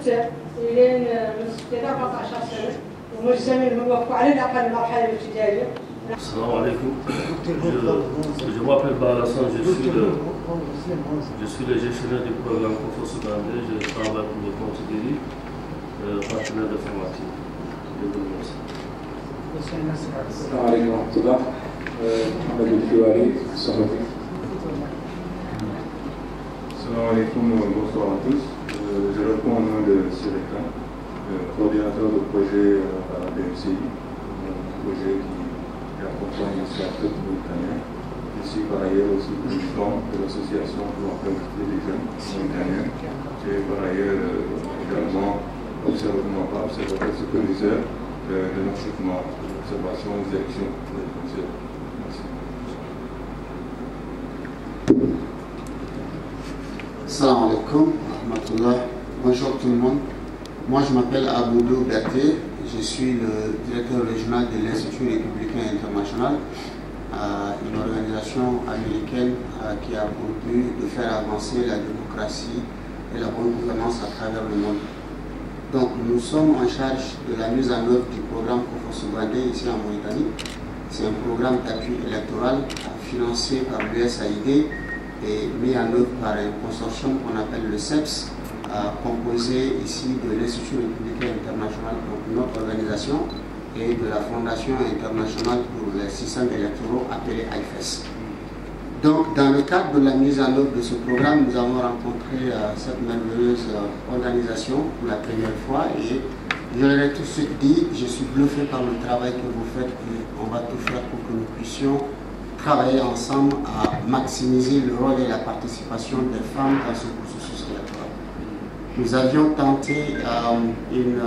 6 إلى من 6 إلى 14 سنة وملزمين على الأقل المرحلة الابتدائية. Salam alaikum. Je m'appelle Balasan, je suis le gestionnaire du programme Confort secondaire. Je travaille pour le compte d'Eli, partenaire de formation. Je vous remercie. Salam alaikum wa rahmatullah. Mohamed El-Fiwari, Salam alaikum, bonsoir à tous. Je réponds au nom de Sireka, coordinateur du projet à la BMCI, un projet qui accompagne les acteurs mauritaniens. Je suis par ailleurs aussi président de l'association pour l'emploi des jeunes mauritaniens. J'ai par ailleurs également observateur superviseur de l'enseignement, de l'observation des élections de l'élection. Merci. Salam alaikum, rahmatullah. Bonjour tout le monde. Moi je m'appelle Aboudou Berté, je suis le directeur régional de l'Institut républicain international, une organisation américaine qui a pour but de faire avancer la démocratie et la bonne gouvernance à travers le monde. Donc nous sommes en charge de la mise en œuvre du programme Confort secondaire ici en Mauritanie. C'est un programme d'appui électoral financé par l'USAID et mis en œuvre par un consortium qu'on appelle le CEPS, composé ici de l'Institut républicain international, donc notre organisation, et de la Fondation internationale pour les systèmes électoraux appelée IFES. Donc, dans le cadre de la mise en œuvre de ce programme, nous avons rencontré cette merveilleuse organisation pour la première fois et je leur ai tout de suite dit, je suis bluffé par le travail que vous faites et on va tout faire pour que nous puissions travailler ensemble à maximiser le rôle et la participation des femmes dans ce processus électoral. Nous avions tenté une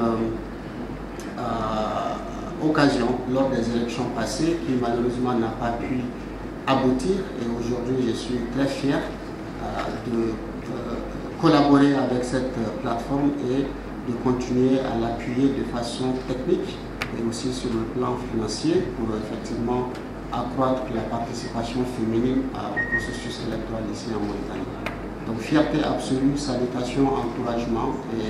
occasion lors des élections passées qui malheureusement n'a pas pu aboutir et aujourd'hui je suis très fier de collaborer avec cette plateforme et de continuer à l'appuyer de façon technique et aussi sur le plan financier pour effectivement accroître la participation féminine au processus électoral ici en Mauritanie. Donc fierté absolue, salutations, encouragement et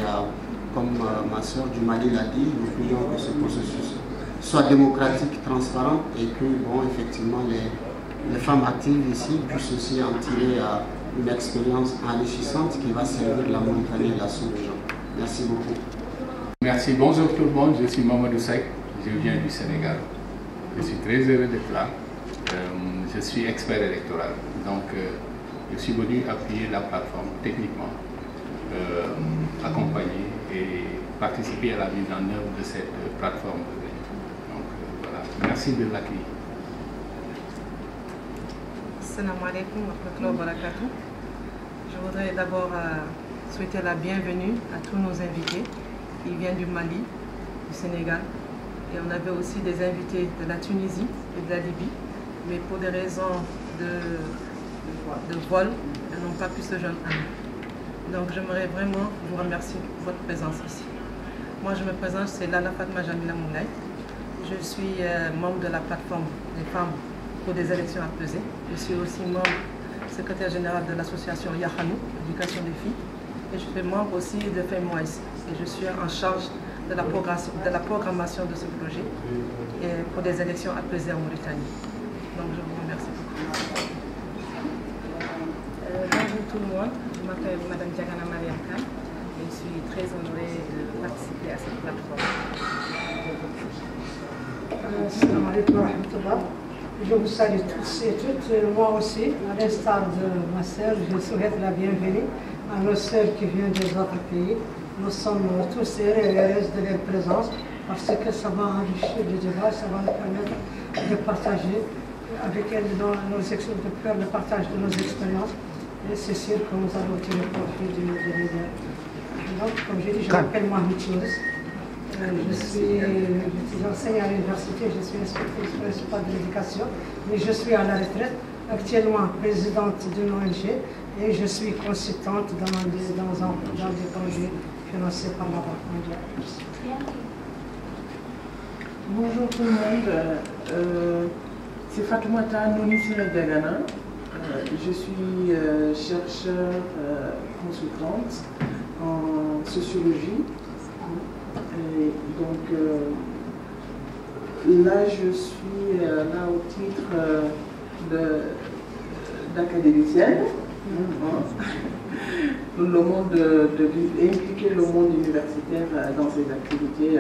comme ma soeur du Mali l'a dit, nous voulons que ce processus soit démocratique, transparent et que bon, effectivement les femmes actives ici puissent aussi en tirer une expérience enrichissante qui va servir la Mauritanie et la sous-région. Merci beaucoup. Merci, bonjour tout le monde, je suis Mamadou Seck, je viens du Sénégal. Je suis très heureux d'être là. Je suis expert électoral, donc je suis venu appuyer la plateforme techniquement, accompagner et participer à la mise en œuvre de cette plateforme. Donc voilà, merci de l'accueil. Assalamu alaikum wa rahmatullahi wa barakatuh. Je voudrais d'abord souhaiter la bienvenue à tous nos invités qui viennent du Mali, du Sénégal. Et on avait aussi des invités de la Tunisie et de la Libye, mais pour des raisons de vol, elles n'ont pas pu se joindre à nous. Donc j'aimerais vraiment vous remercier pour votre présence ici. Moi je me présente, c'est Lala Fatma Jamila Moulay. Je suis membre de la plateforme des femmes pour des élections apaisées. Je suis aussi membre, secrétaire général de l'association Yahanou, éducation des filles. Et je suis membre aussi de FEMOIS. Et je suis en charge de la programmation de ce projet et pour des élections apaisées en Mauritanie. Donc je vous remercie beaucoup. Bonjour tout le monde, je m'appelle Madame Diagana Mariam Khan et je suis très honorée de participer à cette plateforme. Salam alaikum wa rahmatullah. Je vous salue tous et toutes. Moi aussi, à l'instar de ma sœur, je souhaite la bienvenue à nos sœurs qui viennent des autres pays. Nous sommes tous heureux et heureuses de leur présence parce que ça va enrichir le débat, ça va nous permettre de partager avec elles de faire le partage de nos expériences et c'est sûr que nous allons tirer profit de l'idée. Donc, comme j'ai dit, je m'appelle Mohamed Chouris. J'enseigne à l'université, je suis inspectrice principale de l'éducation, mais je suis à la retraite, actuellement présidente d'une ONG et je suis consultante dans des projets financés par la Banque mondiale. Bonjour tout le monde, c'est Fatoumata Nounisire Diagana. Je suis chercheur consultante en sociologie. Et donc là, je suis là au titre d'académicienne. Le monde impliquer le monde universitaire dans ses activités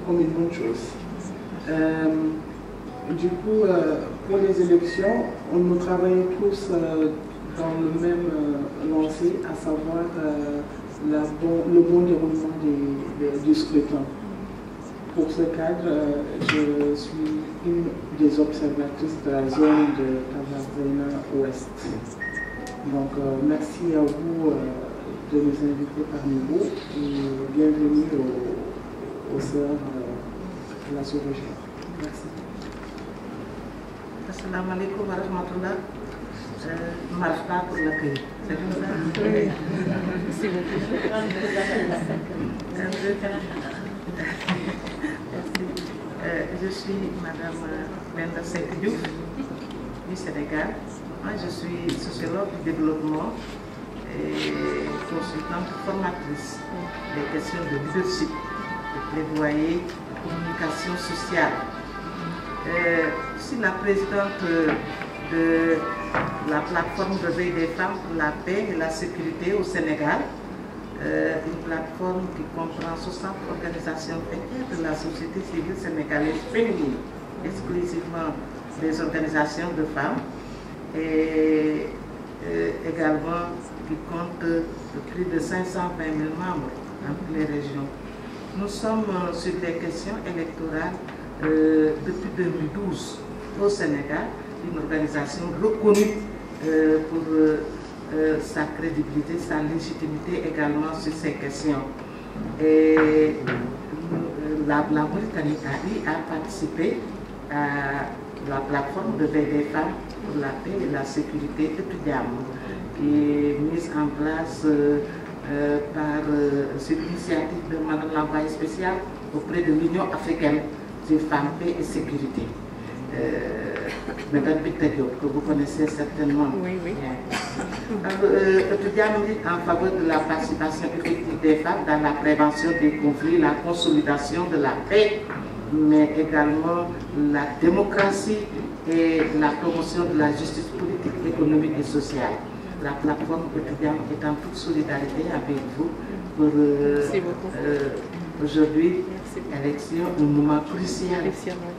comme une bonne chose. Du coup, pour les élections, nous travaillons tous dans le même lancé, à savoir le bon déroulement du scrutin. Pour ce cadre, je suis une des observatrices de la zone de Tabarzena Ouest. Donc, merci à vous de nous inviter parmi vous et bienvenue aux sœurs de la sous-région. Merci. Assalamu alaikum wa rahmatullah. Marfa pour l'accueil. C'est comme ça? Oui. Merci beaucoup. Je suis Madame Benda Seck Diouf du Sénégal. Moi, je suis sociologue du développement et consultante formatrice des questions de leadership, de plaidoyer, de communication sociale. Je suis la présidente de la plateforme de veille des femmes pour la paix et la sécurité au Sénégal. Une plateforme qui comprend 60 organisations de la société civile sénégalaise féminine, exclusivement des organisations de femmes, et également qui compte plus de 520 000 membres dans toutes les régions. Nous sommes sur les questions électorales depuis 2012 au Sénégal, une organisation reconnue pour sa crédibilité, sa légitimité également sur ces questions. Et la Mauritanie a participé à la plateforme de veille des femmes pour la paix et la sécurité de Tudiam, qui est mise en place sur l'initiative de Madame l'envoyée spéciale auprès de l'Union africaine des femmes, paix et sécurité. Madame Victor, que vous connaissez certainement. Oui, oui. Tudiam milite en faveur de la participation effective des femmes dans la prévention des conflits, la consolidation de la paix, mais également la démocratie et la promotion de la justice politique, économique et sociale. La plateforme Tudiam est en toute solidarité avec vous pour aujourd'hui, élection, un moment crucial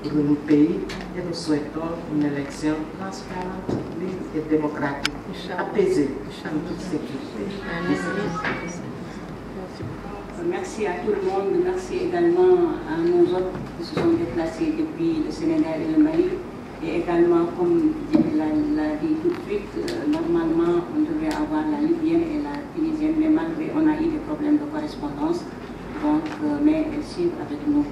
pour nos pays, et nous souhaitons une élection transparente, libre et démocratique, apaisée, en toute sécurité. Merci à tout le monde, merci également à nos autres qui se sont déplacés depuis le Sénégal et le Mali. Et également, comme l'a dit tout de suite, normalement on devait avoir la Libyenne et la Tunisienne, mais malgré on a eu des problèmes de correspondance. Donc, mais elles suivent avec nous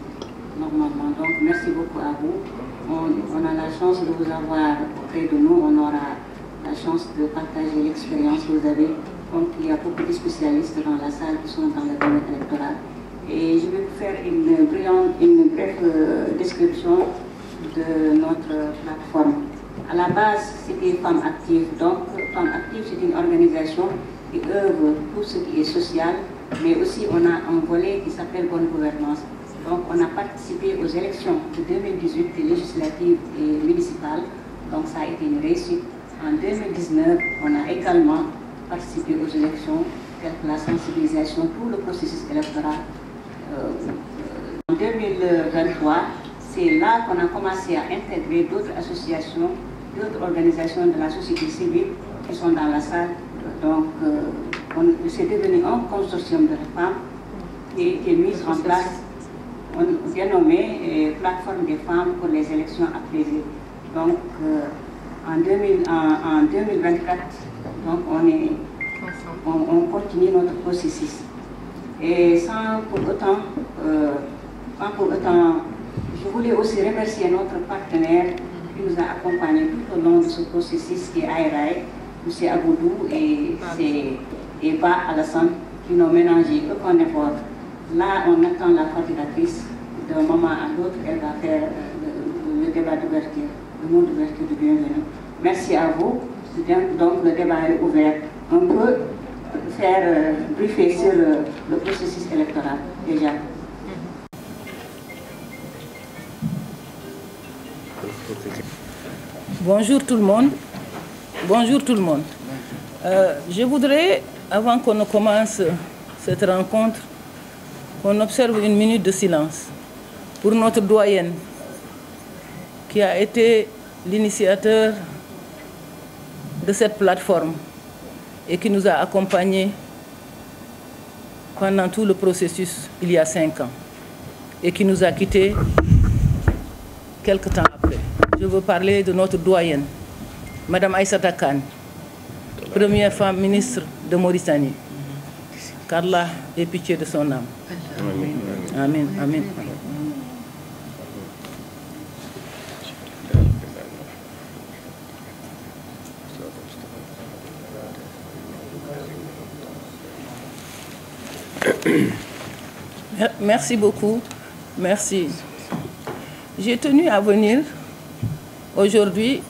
normalement. Donc, merci beaucoup à vous. On a la chance de vous avoir auprès de nous. On aura la chance de partager l'expérience que vous avez. Donc, il y a beaucoup de spécialistes dans la salle qui sont dans le domaine électoral. Et je vais vous faire une brève description de notre plateforme. À la base, c'était Femmes Actives. Donc, Femmes Actives, c'est une organisation qui œuvre pour ce qui est social, mais aussi on a un volet qui s'appelle Bonne Gouvernance. Donc on a participé aux élections de 2018, des législatives et municipales, donc ça a été une réussite. En 2019, on a également participé aux élections, telles que la sensibilisation, tout le processus électoral. En 2023, c'est là qu'on a commencé à intégrer d'autres associations, d'autres organisations de la société civile qui sont dans la salle. Donc, c'est devenu un consortium de femmes qui est mis en place, dénommé Plateforme des femmes pour les élections apaisées. Donc, en 2024, donc on continue notre processus. Et sans pour autant, je voulais aussi remercier notre partenaire qui nous a accompagnés tout au long de ce processus, qui est AIRAI, M. Aboudou et Ba Alassane, qui n'ont ménagé aucun effort. Là, on attend la coordinatrice. D'un moment à l'autre, elle va faire le débat d'ouverture, le mot d'ouverture de bienvenue. Merci à vous. Donc, le débat est ouvert. Un peu faire briefer sur le processus électoral déjà. Bonjour tout le monde. Bonjour tout le monde. Je voudrais, avant qu'on ne commence cette rencontre, qu'on observe une minute de silence pour notre doyenne qui a été l'initiateur de cette plateforme et qui nous a accompagnés pendant tout le processus il y a 5 ans et qui nous a quittés quelque temps après. Je veux parler de notre doyenne, Madame Aïssata Kane, première femme ministre de Mauritanie. Qu'Allah ait pitié de son âme. Amen. Amen. Merci beaucoup. Merci. J'ai tenu à venir aujourd'hui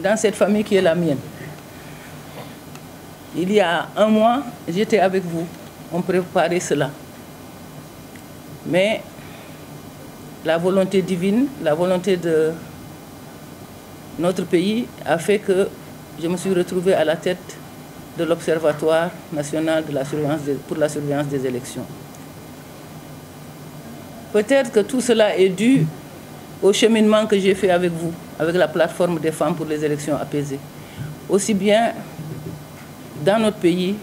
dans cette famille qui est la mienne. Il y a 1 mois, j'étais avec vous. On préparait cela. Mais la volonté divine, la volonté de notre pays a fait que je me suis retrouvée à la tête de l'Observatoire national pour la surveillance des élections. Peut-être que tout cela est dû au cheminement que j'ai fait avec vous, avec la plateforme des femmes pour les élections apaisées. Aussi bien dans notre pays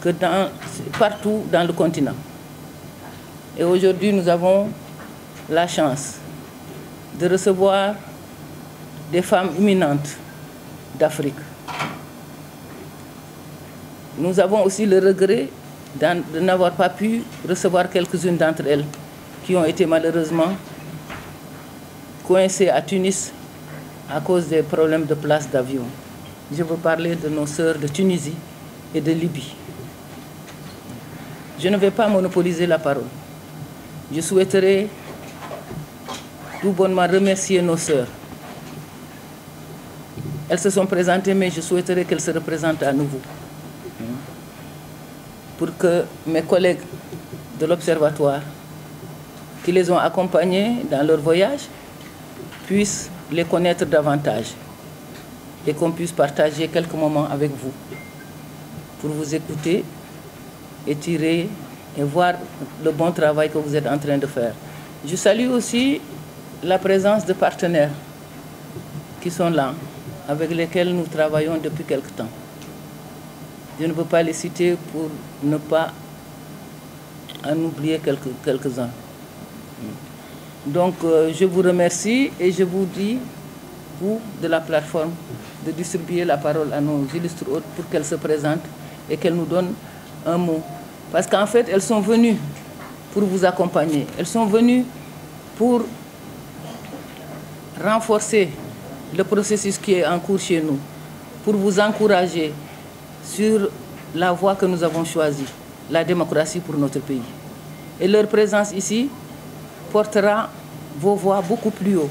que partout dans le continent. Et aujourd'hui, nous avons la chance de recevoir des femmes éminentes d'Afrique. Nous avons aussi le regret de n'avoir pas pu recevoir quelques-unes d'entre elles qui ont été malheureusement coincées à Tunis à cause des problèmes de place d'avion. Je veux parler de nos sœurs de Tunisie et de Libye. Je ne vais pas monopoliser la parole. Je souhaiterais tout bonnement remercier nos sœurs. Elles se sont présentées, mais je souhaiterais qu'elles se représentent à nouveau. Pour que mes collègues de l'Observatoire, qui les ont accompagnées dans leur voyage, puissent les connaître davantage et qu'on puisse partager quelques moments avec vous pour vous écouter et tirer et voir le bon travail que vous êtes en train de faire. Je salue aussi la présence de partenaires qui sont là, avec lesquels nous travaillons depuis quelque temps. Je ne peux pas les citer pour ne pas en oublier quelques-uns. Donc, je vous remercie et je vous dis, vous, de la plateforme, de distribuer la parole à nos illustres hôtes pour qu'elles se présentent et qu'elles nous donnent un mot. Parce qu'en fait, elles sont venues pour vous accompagner. Elles sont venues pour renforcer le processus qui est en cours chez nous, pour vous encourager sur la voie que nous avons choisie, la démocratie pour notre pays. Et leur présence ici portera vos voix beaucoup plus haut,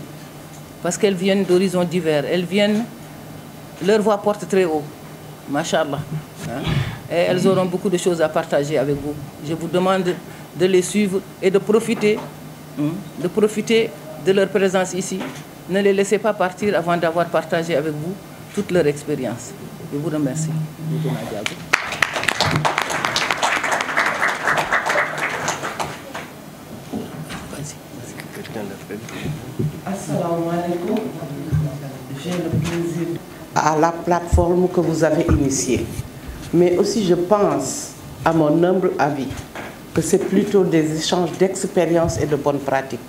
parce qu'elles viennent d'horizons divers. Leur voix porte très haut, Masha'Allah. Et elles auront beaucoup de choses à partager avec vous. Je vous demande de les suivre et de profiter de leur présence ici. Ne les laissez pas partir avant d'avoir partagé avec vous toute leur expérience. Je vous remercie. Assalamu alaikum. J'ai le plaisir à la plateforme que vous avez initiée. Mais aussi, je pense, à mon humble avis, que c'est plutôt des échanges d'expériences et de bonnes pratiques.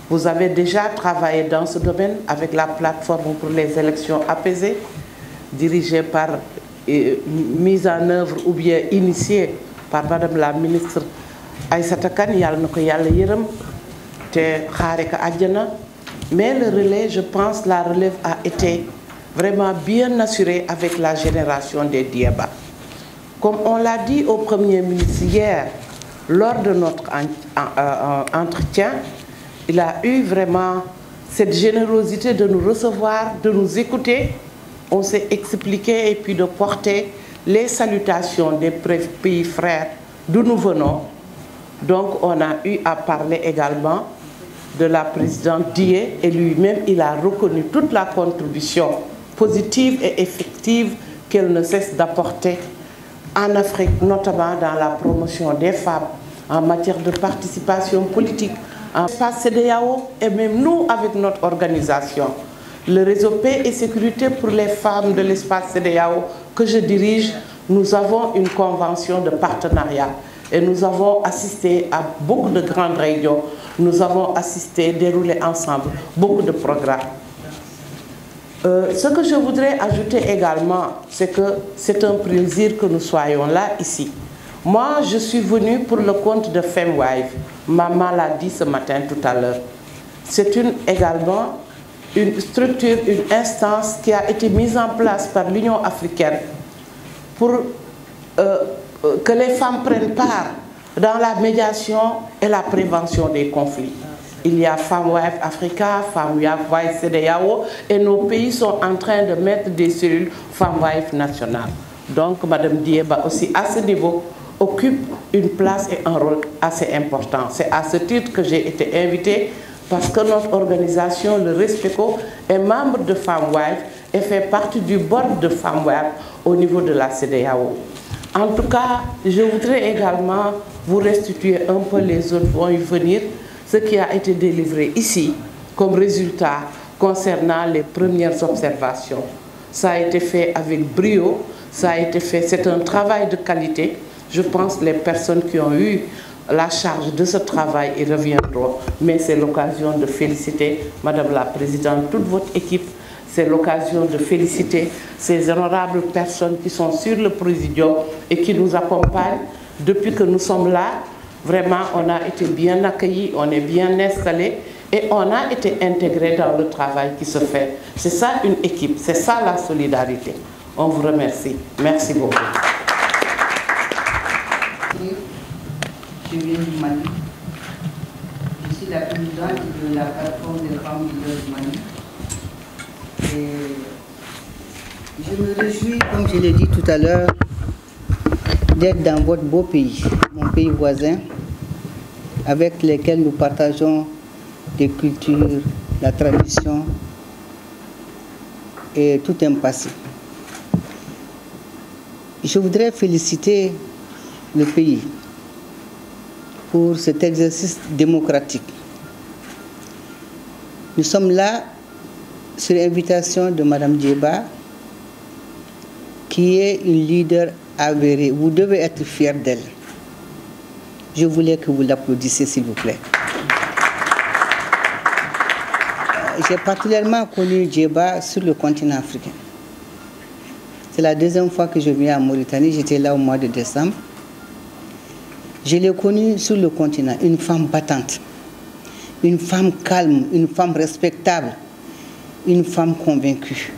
Vous avez déjà travaillé dans ce domaine avec la plateforme pour les élections apaisées, dirigée par, mise en œuvre ou bien initiée par Madame la ministre Aïssata Kane, mais le relais, je pense, la relève a été vraiment bien assurée avec la génération des Diaba. Comme on l'a dit au Premier ministre hier, lors de notre entretien, il a eu vraiment cette générosité de nous recevoir, de nous écouter. On s'est expliqué et puis de porter les salutations des pays frères d'où nous venons. Donc on a eu à parler également de la présidente Dié et lui-même il a reconnu toute la contribution positive et effective qu'elle ne cesse d'apporter en Afrique, notamment dans la promotion des femmes, en matière de participation politique, en espace CEDEAO et même nous avec notre organisation, le réseau Paix et Sécurité pour les femmes de l'espace CEDEAO que je dirige, nous avons une convention de partenariat et nous avons assisté à beaucoup de grandes réunions, nous avons assisté, déroulé ensemble beaucoup de programmes. Ce que je voudrais ajouter également, c'est que c'est un plaisir que nous soyons là, ici. Moi, je suis venue pour le compte de FemWife. Maman l'a dit ce matin tout à l'heure. C'est également une structure, une instance qui a été mise en place par l'Union africaine pour que les femmes prennent part dans la médiation et la prévention des conflits. Il y a FemWife Africa, FemWife CEDEAO et nos pays sont en train de mettre des cellules FemWife nationales. Donc Mme Dieba aussi à ce niveau occupe une place et un rôle assez important. C'est à ce titre que j'ai été invitée parce que notre organisation, le RESPECO, est membre de FemWife et fait partie du board de FemWife au niveau de la CEDEAO. En tout cas, je voudrais également vous restituer un peu, les autres vont y venir, ce qui a été délivré ici comme résultat concernant les premières observations. Ça a été fait avec brio, ça a été fait, c'est un travail de qualité. Je pense que les personnes qui ont eu la charge de ce travail y reviendront. Mais c'est l'occasion de féliciter Madame la Présidente, toute votre équipe. C'est l'occasion de féliciter ces honorables personnes qui sont sur le présidium et qui nous accompagnent depuis que nous sommes là. Vraiment, on a été bien accueillis, on est bien installés et on a été intégrés dans le travail qui se fait. C'est ça une équipe, c'est ça la solidarité. On vous remercie. Merci beaucoup. Je viens du Mali. Je suis la présidente de la plateforme des femmes leaders du Mali. Et je me réjouis, comme je l'ai dit tout à l'heure, d'être dans votre beau pays, mon pays voisin, avec lesquels nous partageons des cultures, la tradition et tout un passé. Je voudrais féliciter le pays pour cet exercice démocratique. Nous sommes là sur l'invitation de Mme Dieba, qui est une leader avérée. Vous devez être fiers d'elle. Je voulais que vous l'applaudissiez, s'il vous plaît. J'ai particulièrement connu Dieba sur le continent africain. C'est la deuxième fois que je viens en Mauritanie. J'étais là au mois de décembre. Je l'ai connue sur le continent, une femme battante, une femme calme, une femme respectable, une femme convaincue,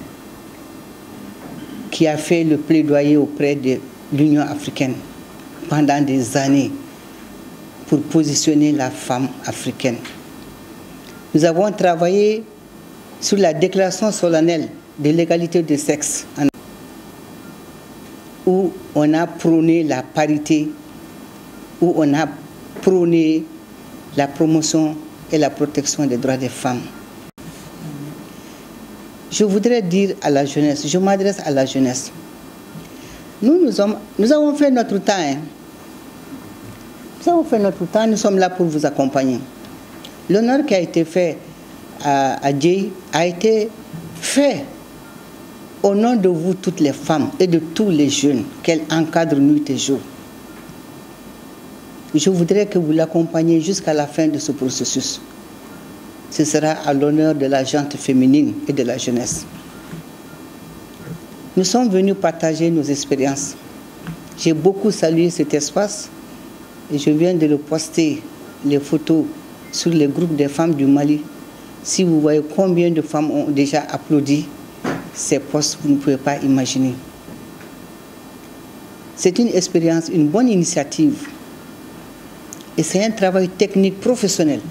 qui a fait le plaidoyer auprès de l'Union africaine pendant des années pour positionner la femme africaine. Nous avons travaillé sur la déclaration solennelle de l'égalité des sexes, où on a prôné la parité, où on a prôné la promotion et la protection des droits des femmes. Je voudrais dire à la jeunesse, je m'adresse à la jeunesse, nous avons fait notre temps. Hein. Nous avons fait notre temps, nous sommes là pour vous accompagner. L'honneur qui a été fait à Dieu a été fait au nom de vous, toutes les femmes et de tous les jeunes qu'elle encadre nuit et jour. Je voudrais que vous l'accompagniez jusqu'à la fin de ce processus. Ce sera à l'honneur de la gente féminine et de la jeunesse. Nous sommes venus partager nos expériences. J'ai beaucoup salué cet espace et je viens de le poster, les photos, sur les groupes des femmes du Mali. Si vous voyez combien de femmes ont déjà applaudi ces postes, vous ne pouvez pas imaginer. C'est une expérience, une bonne initiative. Et c'est un travail technique professionnel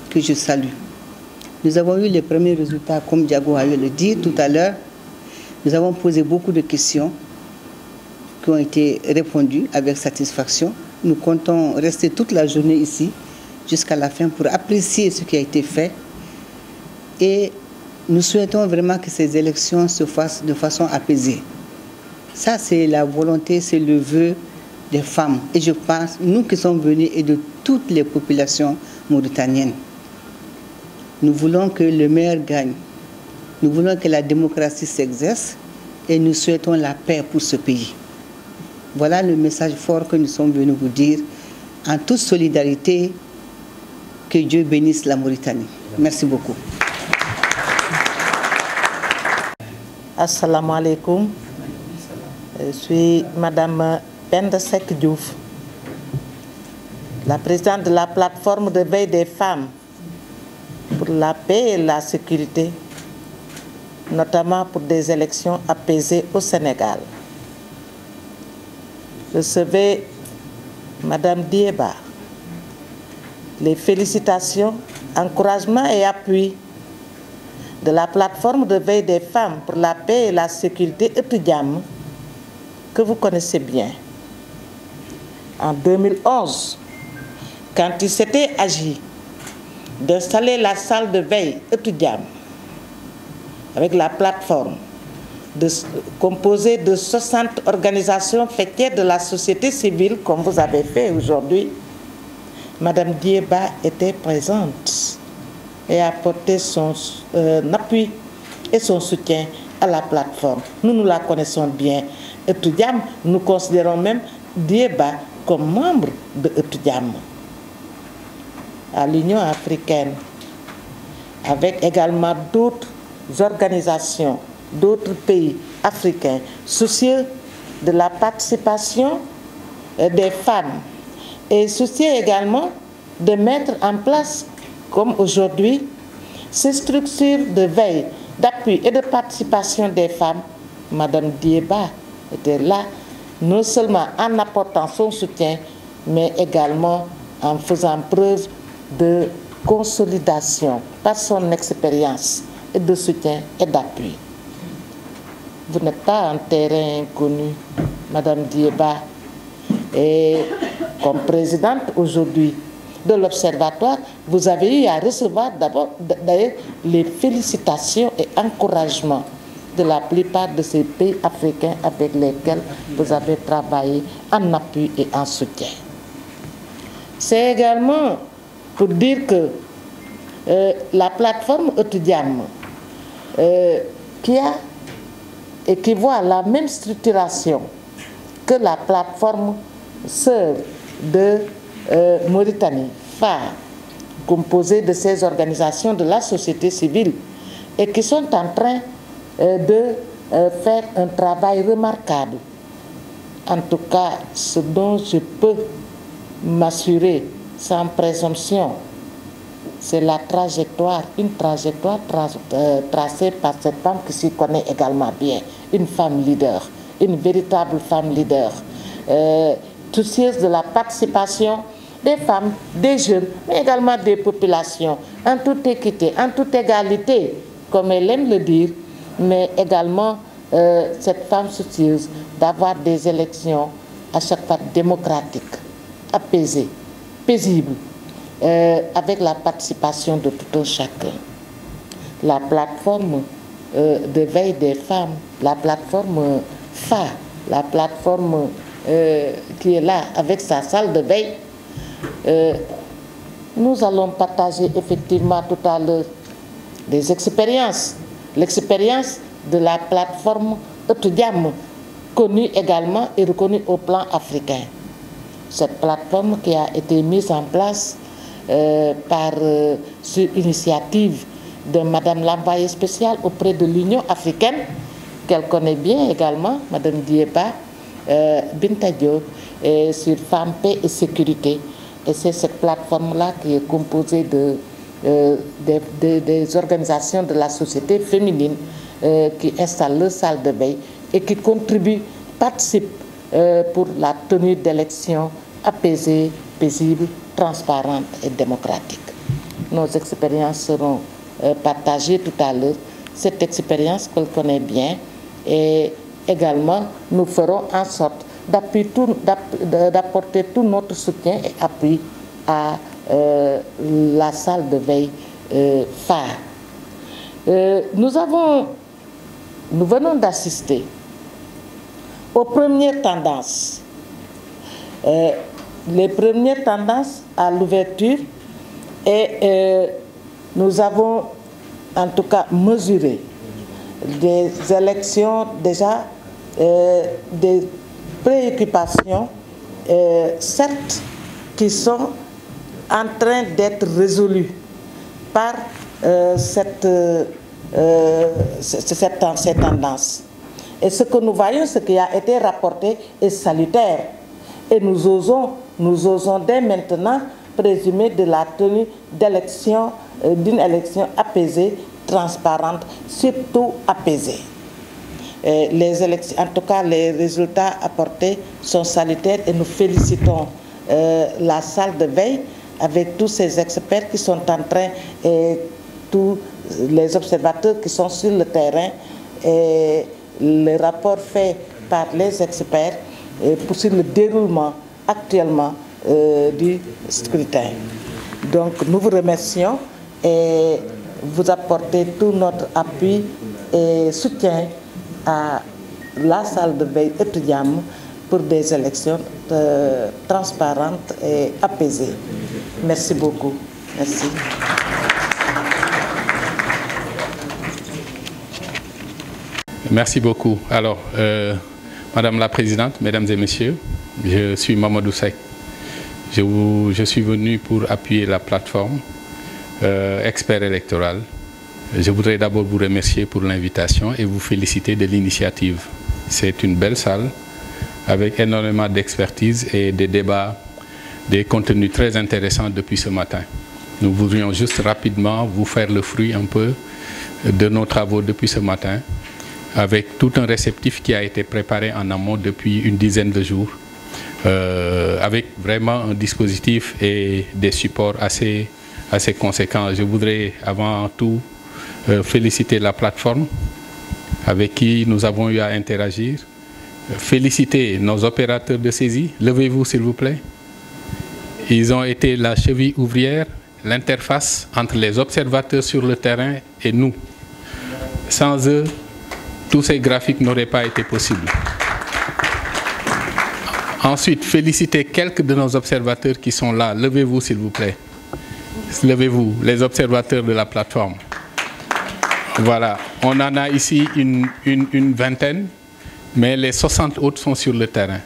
que je salue. Nous avons eu les premiers résultats, comme Diago a eu le dit tout à l'heure. Nous avons posé beaucoup de questions qui ont été répondues avec satisfaction. Nous comptons rester toute la journée ici jusqu'à la fin pour apprécier ce qui a été fait. Et nous souhaitons vraiment que ces élections se fassent de façon apaisée. Ça, c'est la volonté, c'est le vœu des femmes. Et je pense, nous qui sommes venus et de toutes les populations mauritaniennes, nous voulons que le meilleur gagne. Nous voulons que la démocratie s'exerce et nous souhaitons la paix pour ce pays. Voilà le message fort que nous sommes venus vous dire en toute solidarité. Que Dieu bénisse la Mauritanie. Merci beaucoup. Assalamu alaikum. Je suis Madame Penda Sek Diouf, la présidente de la plateforme de veille des femmes pour la paix et la sécurité, notamment pour des élections apaisées au Sénégal. Recevez Madame Dieba les félicitations, encouragements et appui de la plateforme de veille des femmes pour la paix et la sécurité Etidiam, que vous connaissez bien. En 2011, quand il s'était agi d'installer la salle de veille Etidiam avec la plateforme composée de 60 organisations fêtières de la société civile, comme vous avez fait aujourd'hui, Madame Dieba était présente et a apporté son appui et son soutien à la plateforme. Nous la connaissons bien. Etidiam, nous considérons même Dieba comme membre de Etidiam. À l'Union africaine, avec également d'autres organisations, d'autres pays africains, soucieux de la participation des femmes et soucieux également de mettre en place, comme aujourd'hui, ces structures de veille, d'appui et de participation des femmes. Madame Dieba était là, non seulement en apportant son soutien, mais également en faisant preuve de consolidation par son expérience et de soutien et d'appui. Vous n'êtes pas en terrain inconnu, Madame Dieba, et comme présidente aujourd'hui de l'Observatoire, vous avez eu à recevoir d'abord d'ailleurs les félicitations et encouragements de la plupart de ces pays africains avec lesquels vous avez travaillé en appui et en soutien. C'est également pour dire que la plateforme Etidiam, qui a et qui voit la même structuration que la plateforme sœur de Mauritanie, phare, composée de ces organisations de la société civile et qui sont en train de faire un travail remarquable. En tout cas, ce dont je peux m'assurer sans présomption, c'est la trajectoire, une trajectoire tracée par cette femme qui s'y connaît également bien, une femme leader, une véritable femme leader, soucieuse de la participation des femmes, des jeunes, mais également des populations, en toute équité, en toute égalité, comme elle aime le dire, mais également cette femme soucieuse d'avoir des élections à chaque fois démocratiques, apaisées, paisibles, avec la participation de tout un chacun. La plateforme de veille des femmes, la plateforme FA, la plateforme qui est là avec sa salle de veille, nous allons partager effectivement tout à l'heure des expériences. L'expérience de la plateforme Etidiam, connue également et reconnue au plan africain. Cette plateforme qui a été mise en place sur initiative de Madame l'envoyée spéciale auprès de l'Union africaine, qu'elle connaît bien également, Madame Dieba Binta Diop, sur Femmes, Paix et Sécurité. Et c'est cette plateforme-là qui est composée des organisations de la société féminine qui installent leur salle de veille et qui contribuent, participent pour la tenue d'élections apaisées, paisibles, transparentes et démocratiques. Nos expériences seront partagées tout à l'heure. Cette expérience qu'elle connaît bien et également nous ferons en sorte d'apporter tout notre soutien et appui à la salle de veille phare. Nous venons d'assister aux premières tendances. Les premières tendances à l'ouverture et nous avons en tout cas mesuré des élections déjà, des préoccupations, certes, qui sont en train d'être résolues par cette tendance. Et ce que nous voyons, ce qui a été rapporté est salutaire. Et nous osons dès maintenant présumer de la tenue d'élections, d'une élection apaisée, transparente, surtout apaisée. En tout cas, les résultats apportés sont salutaires et nous félicitons la salle de veille avec tous ces experts qui sont en train, et tous les observateurs qui sont sur le terrain, et le rapport fait par les experts pour le déroulement actuellement du scrutin. Donc nous vous remercions et vous apportez tout notre appui et soutien à la salle de veille étudiante pour des élections transparentes et apaisées. Merci beaucoup. Merci. Merci beaucoup. Alors, Madame la Présidente, Mesdames et Messieurs, je suis Mamadou Seck. Je suis venu pour appuyer la plateforme expert électoral. Je voudrais d'abord vous remercier pour l'invitation et vous féliciter de l'initiative. C'est une belle salle avec énormément d'expertise et des débats, des contenus très intéressants depuis ce matin. Nous voudrions juste rapidement vous faire le fruit un peu de nos travaux depuis ce matin, avec tout un réceptif qui a été préparé en amont depuis une dizaine de jours, avec vraiment un dispositif et des supports assez conséquents. Je voudrais avant tout féliciter la plateforme avec qui nous avons eu à interagir, féliciter nos opérateurs de saisie. Levez-vous s'il vous plaît. Ils ont été la cheville ouvrière, l'interface entre les observateurs sur le terrain et nous. Sans eux, tous ces graphiques n'auraient pas été possibles. Ensuite, féliciter quelques de nos observateurs qui sont là. Levez-vous s'il vous plaît. Levez-vous, les observateurs de la plateforme. Voilà, on en a ici une vingtaine, mais les 60 autres sont sur le terrain.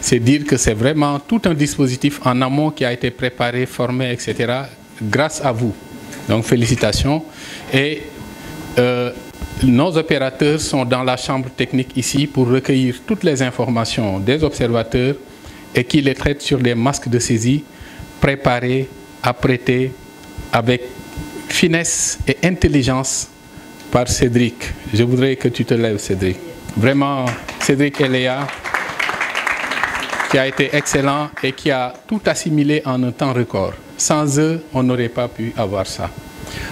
C'est dire que c'est vraiment tout un dispositif en amont qui a été préparé, formé, etc. grâce à vous. Donc félicitations. Et nos opérateurs sont dans la chambre technique ici pour recueillir toutes les informations des observateurs et qui les traitent sur des masques de saisie préparés, apprêtés avec finesse et intelligence par Cédric. Je voudrais que tu te lèves, Cédric. Vraiment, Cédric Eléa, qui a été excellent et qui a tout assimilé en un temps record. Sans eux, on n'aurait pas pu avoir ça.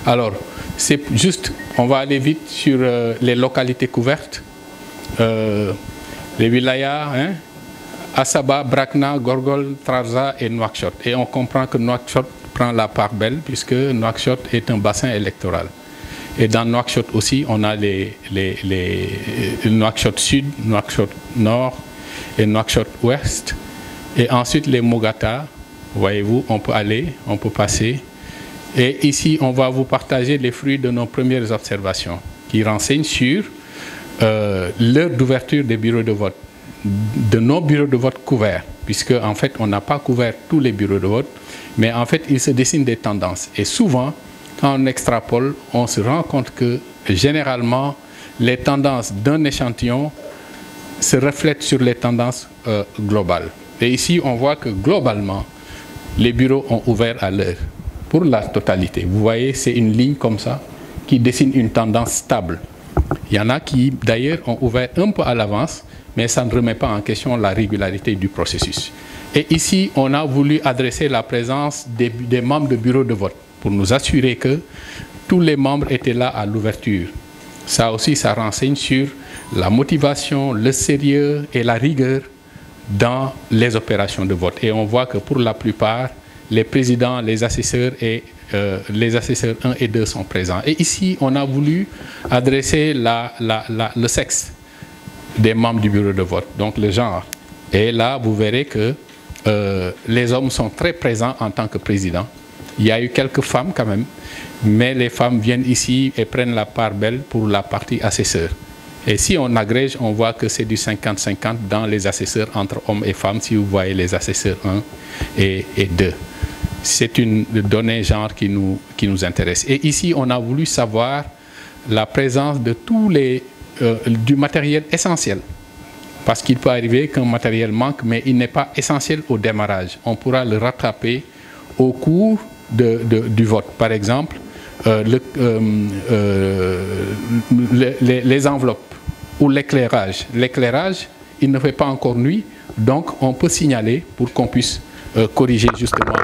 Alors, c'est juste, on va aller vite sur les localités couvertes. Les wilayas, Assaba, Brakna, Gorgol, Trarza et Nouakchott. Et on comprend que Nouakchott prend la part belle puisque Nouakchott est un bassin électoral. Et dans Nouakchott aussi, on a les Nouakchott Sud, Nouakchott Nord et Nouakchott Ouest. Et ensuite les Mogata, voyez-vous, on peut aller, on peut passer. Et ici, on va vous partager les fruits de nos premières observations qui renseignent sur l'heure d'ouverture des bureaux de vote, de nos bureaux de vote couverts, puisque en fait, on n'a pas couvert tous les bureaux de vote, mais en fait, il se dessine des tendances. Et souvent, quand on extrapole, on se rend compte que généralement, les tendances d'un échantillon se reflètent sur les tendances globales. Et ici, on voit que globalement, les bureaux ont ouvert à l'heure pour la totalité. Vous voyez, c'est une ligne comme ça qui dessine une tendance stable. Il y en a qui, d'ailleurs, ont ouvert un peu à l'avance, mais ça ne remet pas en question la régularité du processus. Et ici, on a voulu adresser la présence des membres de bureau de vote pour nous assurer que tous les membres étaient là à l'ouverture. Ça aussi, ça renseigne sur la motivation, le sérieux et la rigueur dans les opérations de vote. Et on voit que pour la plupart, les présidents, les assesseurs et les assesseurs 1 et 2 sont présents. Et ici, on a voulu adresser le sexe des membres du bureau de vote, donc le genre. Et là, vous verrez que les hommes sont très présents en tant que présidents. Il y a eu quelques femmes quand même, mais les femmes viennent ici et prennent la part belle pour la partie assesseur. Et si on agrège, on voit que c'est du 50-50 dans les assesseurs entre hommes et femmes, si vous voyez les assesseurs 1 et 2. C'est une donnée genre qui nous intéresse. Et ici, on a voulu savoir la présence de tous du matériel essentiel. Parce qu'il peut arriver qu'un matériel manque, mais il n'est pas essentiel au démarrage. On pourra le rattraper au cours du vote. Par exemple, les enveloppes ou l'éclairage. L'éclairage, il ne fait pas encore nuit, donc on peut signaler pour qu'on puisse corriger justement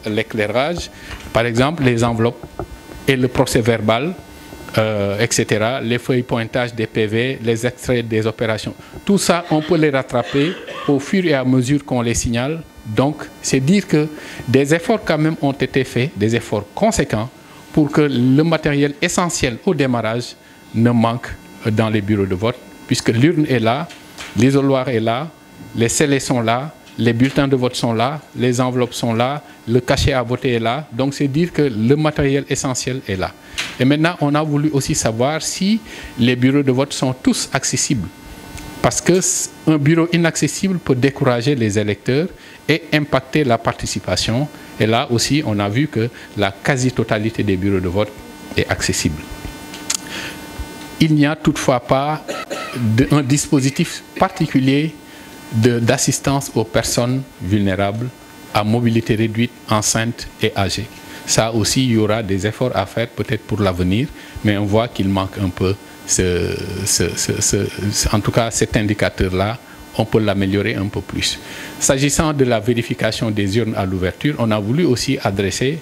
l'éclairage. Par exemple, les enveloppes et le procès verbal, etc., les feuilles pointage des PV, les extraits des opérations. Tout ça, on peut les rattraper au fur et à mesure qu'on les signale. Donc, c'est dire que des efforts quand même ont été faits, des efforts conséquents, pour que le matériel essentiel au démarrage ne manque dans les bureaux de vote, puisque l'urne est là, l'isoloir est là, les scellés sont là, les bulletins de vote sont là, les enveloppes sont là, le cachet à voter est là. Donc, c'est dire que le matériel essentiel est là. Et maintenant, on a voulu aussi savoir si les bureaux de vote sont tous accessibles. Parce qu'un bureau inaccessible peut décourager les électeurs et impacter la participation. Et là aussi, on a vu que la quasi-totalité des bureaux de vote est accessible. Il n'y a toutefois pas un dispositif particulier d'assistance aux personnes vulnérables à mobilité réduite, enceintes et âgées. Ça aussi, il y aura des efforts à faire peut-être pour l'avenir, mais on voit qu'il manque un peu en tout cas cet indicateur-là, on peut l'améliorer un peu plus. S'agissant de la vérification des urnes à l'ouverture, on a voulu aussi adresser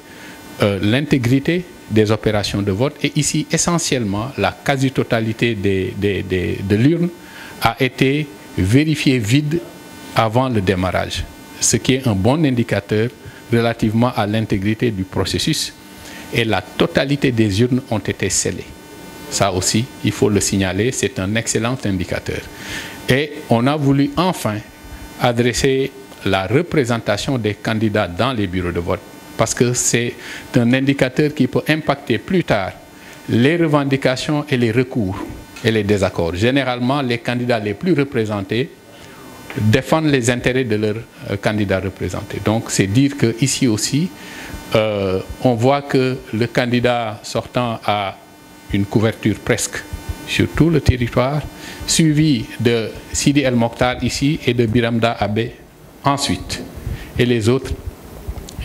l'intégrité des opérations de vote et ici essentiellement la quasi-totalité de l'urne a été vérifiée vide avant le démarrage, ce qui est un bon indicateur relativement à l'intégrité du processus et la totalité des urnes ont été scellées. Ça aussi, il faut le signaler, c'est un excellent indicateur. Et on a voulu enfin adresser la représentation des candidats dans les bureaux de vote parce que c'est un indicateur qui peut impacter plus tard les revendications et les recours et les désaccords. Généralement, les candidats les plus représentés défendent les intérêts de leurs candidats représentés. Donc, c'est dire qu'ici aussi, on voit que le candidat sortant a une couverture presque sur tout le territoire, suivi de Sidi El Mokhtar ici et de Biramda Abbé ensuite. Et les autres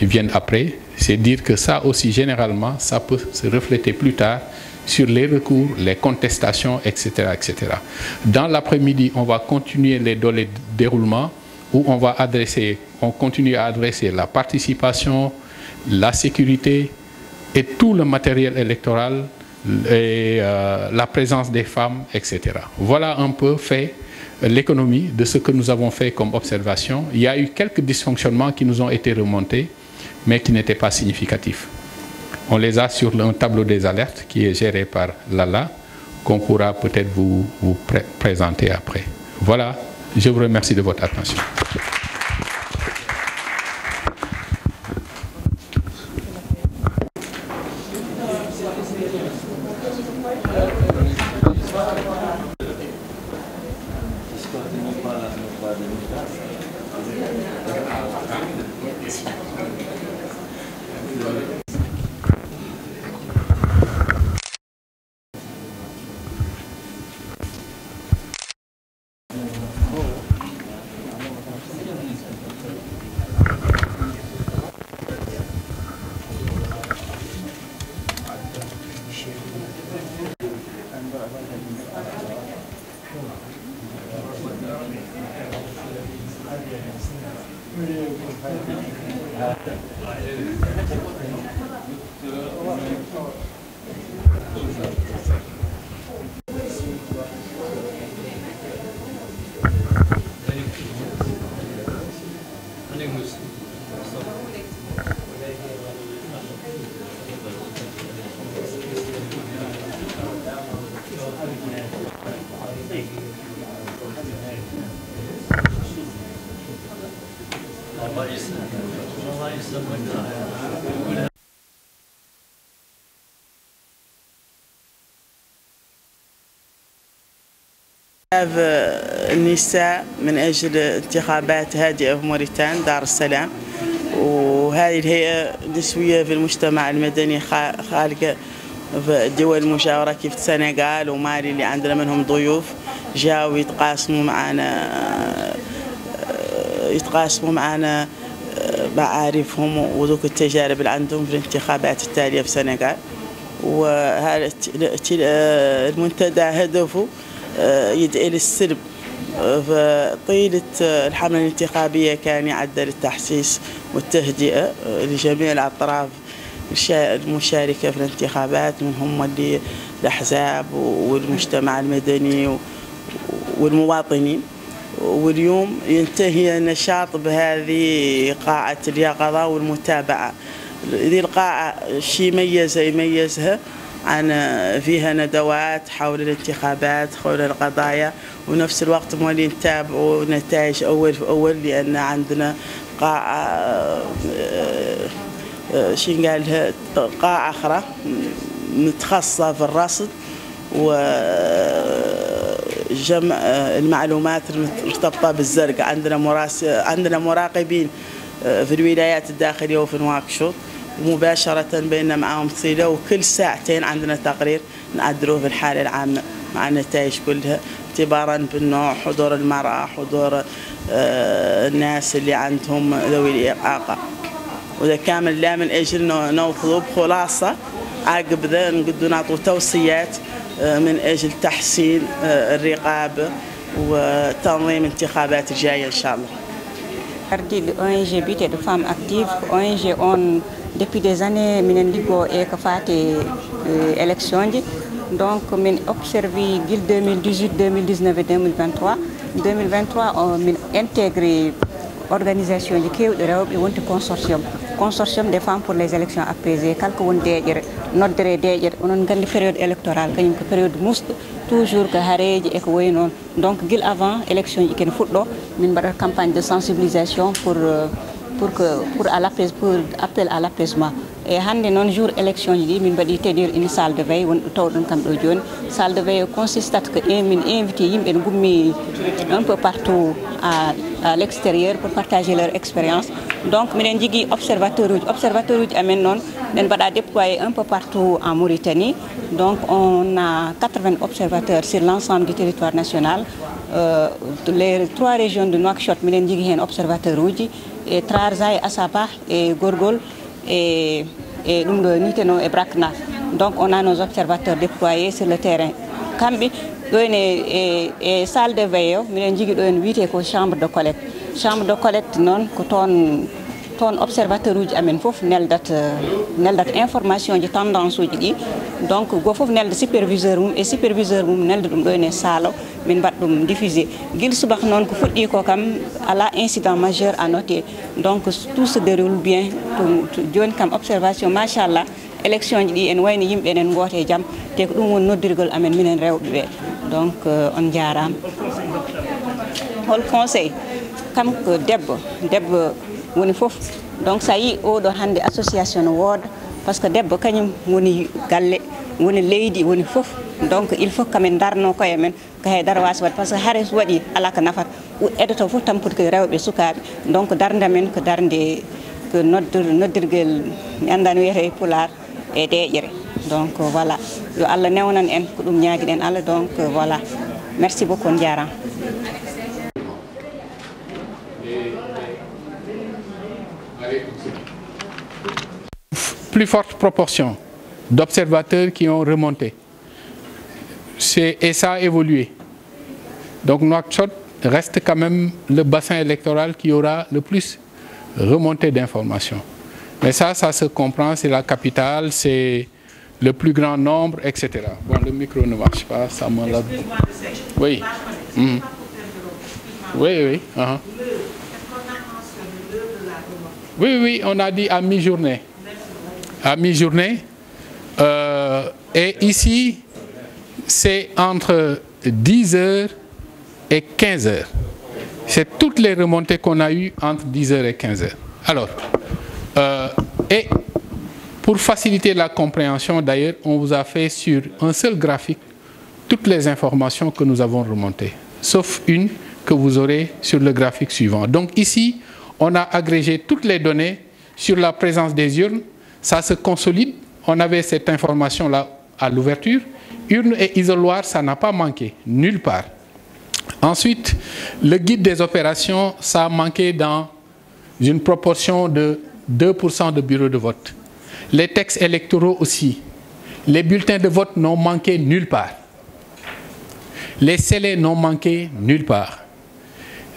viennent après. C'est dire que ça aussi, généralement, ça peut se refléter plus tard sur les recours, les contestations, etc. etc. Dans l'après-midi, on va continuer les déroulements où on continue à adresser la participation, la sécurité et tout le matériel électoral et la présence des femmes, etc. Voilà un peu fait l'économie de ce que nous avons fait comme observation. Il y a eu quelques dysfonctionnements qui nous ont été remontés, mais qui n'étaient pas significatifs. On les a sur un tableau des alertes qui est géré par Lala, qu'on pourra peut-être vous présenter après. Voilà, je vous remercie de votre attention. النساء من أجل انتخابات هادئة في موريتان دار السلام، وهذه الهيئة نسوية في المجتمع المدني خالقة في الدول المجاورة كيف السنغال ومالي اللي عندنا منهم ضيوف جاوا يتقاسموا معنا معارفهم وذوك التجارب اللي عندهم في الانتخابات التالية في السنغال. وهذا المنتدى هدفه يدعي للسلم في طيلة الحملة الانتخابية، كان يعدل التحسيس والتهدئة لجميع الأطراف المشاركة في الانتخابات، منهم اللي الأحزاب والمجتمع المدني والمواطنين. واليوم ينتهي النشاط بهذه قاعة اليقظة والمتابعة. هذه القاعة شيء يميزها عن فيها ندوات حول الانتخابات حول القضايا، ونفس الوقت مولين نتابعوا نتائج أول في أول، لأن عندنا قاعة قاعة أخرى متخصصة في الرصد وجمع المعلومات المرتبطة بالزرقاء. عندنا مراقبين في الولايات الداخلية وفي نواكشوط، ومباشرة بيننا معهم صلة، وكل ساعتين عندنا تقرير نعدلوه في الحالة العامة مع النتائج كلها، اعتبارا بالنوع، حضور المرأة، حضور الناس اللي عندهم ذوي الإعاقة. وذا كامل لا من أجل نوصلوا بخلاصة عقب ذا نقدر نعطوا توصيات من أجل تحسين الرقابة وتنظيم الانتخابات الجاية إن شاء الله. ONG But de femmes actives, ONG on depuis des années minen ligo e ko fati élection ji, donc min observé gil 2018 2019 et 2023 on min intégré organisation ji kewɗe rewɓe wonti consortium des femmes pour les élections apaisées, kala ko woni deƴƴere noddere deƴƴere. Onon gandi période électorale kañum ko période musɗo toujours que hareji e ko wayi noon. Donc gil avant élection ji ken fuɗɗo min mbaɗata campagne de sensibilisation pour appel à l'apaisement. Et hande non jour élection ji ɗi min mbaɗi tenir une salle de veille wonɗo tawɗon kam ɗo joni. Salle de veille consiste que min invité yimɓe ne gummi un peu partout à l'extérieur pour partager leur expérience. Donc minen jigui observateur uji amen noon ɓen mbaɗa déployé un peu partout en Mauritanie. Donc on a 80 observateurs sur l'ensemble du territoire national. Les 3 régions de Nouakchott minen jigui hen observateur uji, et Trarza, et Assaba, et Gorgol, et Niteno et Brakna. Donc on a nos observateurs déployés sur le terrain. Kambi, et salle de veille, minen jigui ɗo en wiite ko chambre de collecte. Chambre de collecte non ko ton observateur uji amen fof neldat information ji tendance uji ɗi. Donc go fof nelda superviseur mum, et superviseur mum nelda ɗum ɗo ene saalo min mbaɗ ɗum diffusé. Guil subak noon ko fuɗɗi ko kam ala incident majeur à noter. Donc tout se déroule bien. Joni kam observation machallah élection ji ɗi en wayni yimɓe enen goote e jaam, te ko ɗum woni noddirgol amen minen rewɓe ɓe. Donc on jarama. Hol conseil kam ko debbo woni fof. Donc sa yi oɗo hande association no wooda, par ce que debbo kañum woni galle, woni leydi, woni fof. Donc il faut kamen darno koye men ko haydara wasi wadde, par ce que haare so waɗi ala ko nafata edoto fof tampude ko rewɓe sukaɓe. Donc darde men ko darde ko noddirguel mi anda no wiyete pular e deƴƴere. Donc voilà, yo Allah newnan en ko ɗum ñaguiɗen Allah. Donc voilà, merci beaucoup, on jarama. Plus forte proportion d'observateurs qui ont remonté. Et ça a évolué. Donc Nouakchott reste quand même le bassin électoral qui aura le plus remonté d'informations. Mais ça se comprend, c'est la capitale, c'est le plus grand nombre, etc. Bon, le micro ne marche pas, ça me l'a... Oui. Oui. Oui, on a dit à mi-journée. À mi-journée. Et ici, c'est entre 10h et 15h. C'est toutes les remontées qu'on a eues entre 10h et 15h. Alors, et pour faciliter la compréhension, d'ailleurs, on vous a fait sur un seul graphique toutes les informations que nous avons remontées, sauf une que vous aurez sur le graphique suivant. Donc ici, on a agrégé toutes les données sur la présence des urnes. Ça se consolide. On avait cette information-là à l'ouverture. Urnes et isoloirs, ça n'a pas manqué, nulle part. Ensuite, le guide des opérations, ça a manqué dans une proportion de 2% de bureaux de vote. Les textes électoraux aussi. Les bulletins de vote n'ont manqué nulle part. Les scellés n'ont manqué nulle part.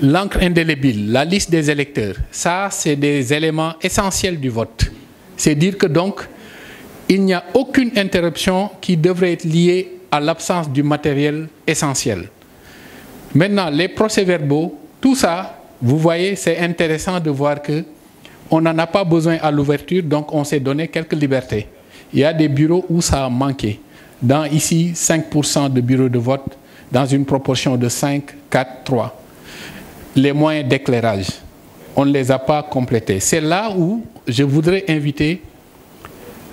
L'encre indélébile, la liste des électeurs, ça c'est des éléments essentiels du vote. C'est dire que donc, il n'y a aucune interruption qui devrait être liée à l'absence du matériel essentiel. Maintenant, les procès-verbaux, tout ça, vous voyez, c'est intéressant de voir que on n'en a pas besoin à l'ouverture, donc on s'est donné quelques libertés. Il y a des bureaux où ça a manqué. Dans ici, 5% de bureaux de vote, dans une proportion de 5, 4, 3. Les moyens d'éclairage, on ne les a pas complétés. C'est là où je voudrais inviter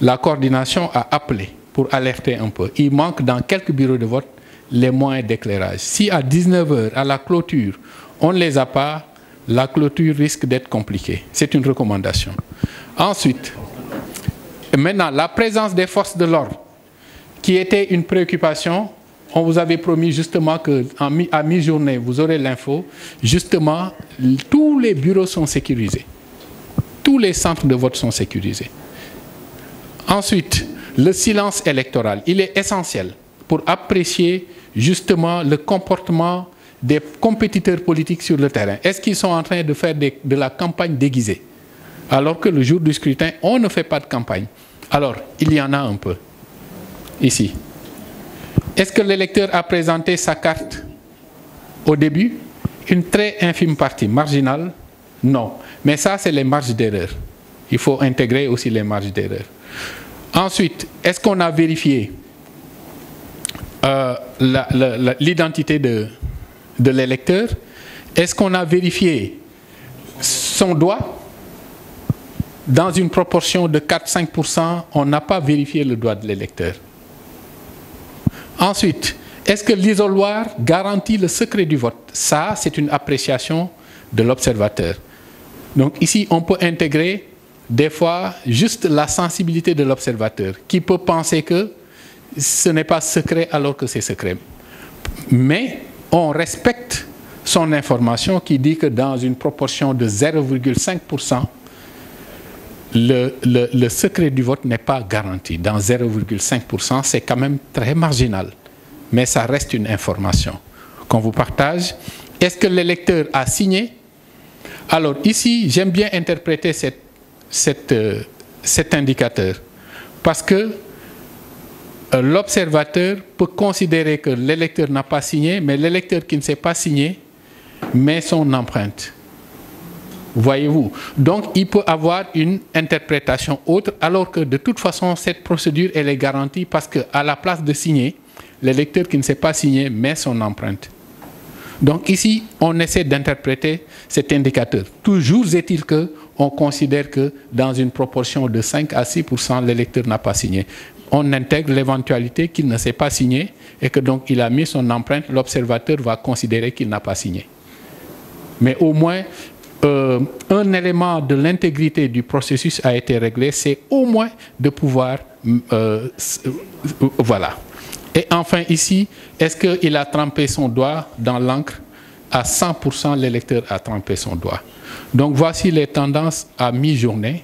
la coordination à appeler pour alerter un peu. Il manque dans quelques bureaux de vote les moyens d'éclairage. Si à 19 h, à la clôture, on ne les a pas, la clôture risque d'être compliquée. C'est une recommandation. Ensuite, maintenant, la présence des forces de l'ordre, qui était une préoccupation. On vous avait promis justement qu'à mi-journée, vous aurez l'info. Justement, tous les bureaux sont sécurisés. Tous les centres de vote sont sécurisés. Ensuite, le silence électoral, il est essentiel pour apprécier justement le comportement des compétiteurs politiques sur le terrain. Est-ce qu'ils sont en train de faire de la campagne déguisée? Alors que le jour du scrutin, on ne fait pas de campagne. Alors, il y en a un peu. Ici. Est-ce que l'électeur a présenté sa carte au début? Une très infime partie, marginale? Non. Mais ça, c'est les marges d'erreur. Il faut intégrer aussi les marges d'erreur. Ensuite, est-ce qu'on a vérifié l'identité de l'électeur? Est-ce qu'on a vérifié son doigt? Dans une proportion de 4-5%, on n'a pas vérifié le doigt de l'électeur. Ensuite, est-ce que l'isoloir garantit le secret du vote? Ça, c'est une appréciation de l'observateur. Donc ici, on peut intégrer des fois juste la sensibilité de l'observateur qui peut penser que ce n'est pas secret alors que c'est secret. Mais on respecte son information qui dit que dans une proportion de 0,5%, le secret du vote n'est pas garanti. Dans 0,5%, c'est quand même très marginal. Mais ça reste une information qu'on vous partage. Est-ce que l'électeur a signé? Alors ici, j'aime bien interpréter cet indicateur. Parce que l'observateur peut considérer que l'électeur n'a pas signé, mais l'électeur qui ne s'est pas signé met son empreinte. Voyez-vous? Donc, il peut avoir une interprétation autre, alors que de toute façon, cette procédure, elle est garantie parce qu'à la place de signer, l'électeur qui ne s'est pas signé met son empreinte. Donc ici, on essaie d'interpréter cet indicateur. Toujours est-il qu'on considère que dans une proportion de 5 à 6%, l'électeur n'a pas signé. On intègre l'éventualité qu'il ne s'est pas signé et que donc il a mis son empreinte, l'observateur va considérer qu'il n'a pas signé. Mais au moins, un élément de l'intégrité du processus a été réglé, c'est au moins de pouvoir... voilà. Et enfin ici, est-ce qu'il a trempé son doigt dans l'encre? À 100%, l'électeur a trempé son doigt. Donc voici les tendances à mi-journée.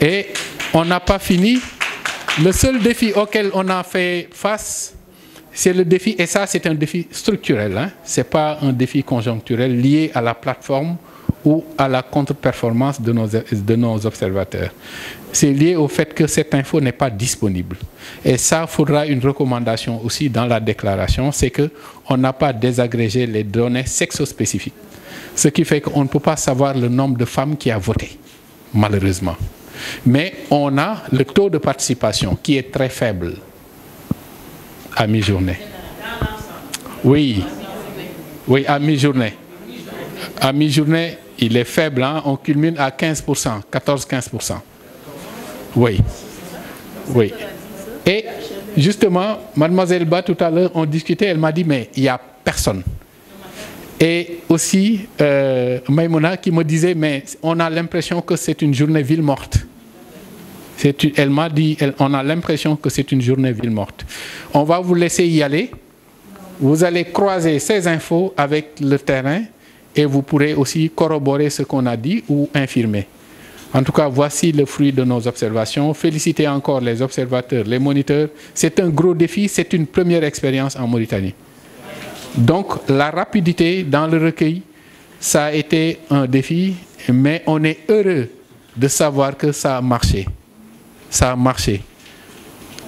Et on n'a pas fini. Le seul défi auquel on a fait face, c'est le défi, et ça c'est un défi structurel, hein? Ce n'est pas un défi conjoncturel lié à la plateforme ou à la contre-performance de nos observateurs. C'est lié au fait que cette info n'est pas disponible. Et ça, il faudra une recommandation aussi dans la déclaration, c'est qu'on n'a pas désagrégé les données sexospécifiques. Ce qui fait qu'on ne peut pas savoir le nombre de femmes qui a voté, malheureusement. Mais on a le taux de participation qui est très faible à mi-journée. Oui, oui, à mi-journée. À mi-journée, il est faible, hein, on culmine à 15%, 14-15%. Oui. Oui. Et justement, mademoiselle Ba, tout à l'heure, on discutait, elle m'a dit, mais il n'y a personne. Et aussi, Maïmouna qui me disait, mais on a l'impression que c'est une journée ville morte. Elle m'a dit, on a l'impression que c'est une journée ville morte. On va vous laisser y aller. Vous allez croiser ces infos avec le terrain et vous pourrez aussi corroborer ce qu'on a dit ou infirmer. En tout cas, voici le fruit de nos observations. Félicitez encore les observateurs, les moniteurs. C'est un gros défi, c'est une première expérience en Mauritanie. Donc, la rapidité dans le recueil, ça a été un défi, mais on est heureux de savoir que ça a marché. Ça a marché.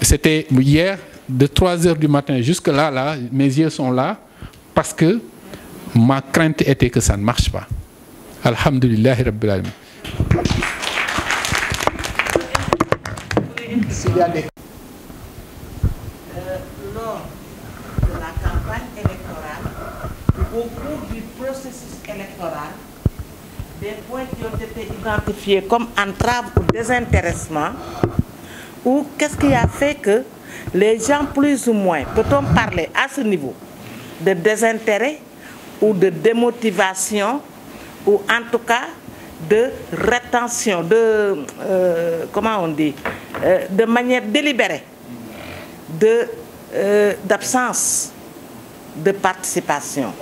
C'était hier, de 3 h du matin jusque-là, là, mes yeux sont là, parce que ma crainte était que ça ne marche pas. Alhamdulillah Rabbil Alamin. Lors de la campagne électorale, au cours du processus électoral, des points qui ont été identifiés comme entrave ou désintéressement, ou qu'est-ce qui a fait que les gens plus ou moins, peut-on parler à ce niveau de désintérêt ou de démotivation, ou en tout cas de rétention, comment on dit, de manière délibérée, d'absence de participation.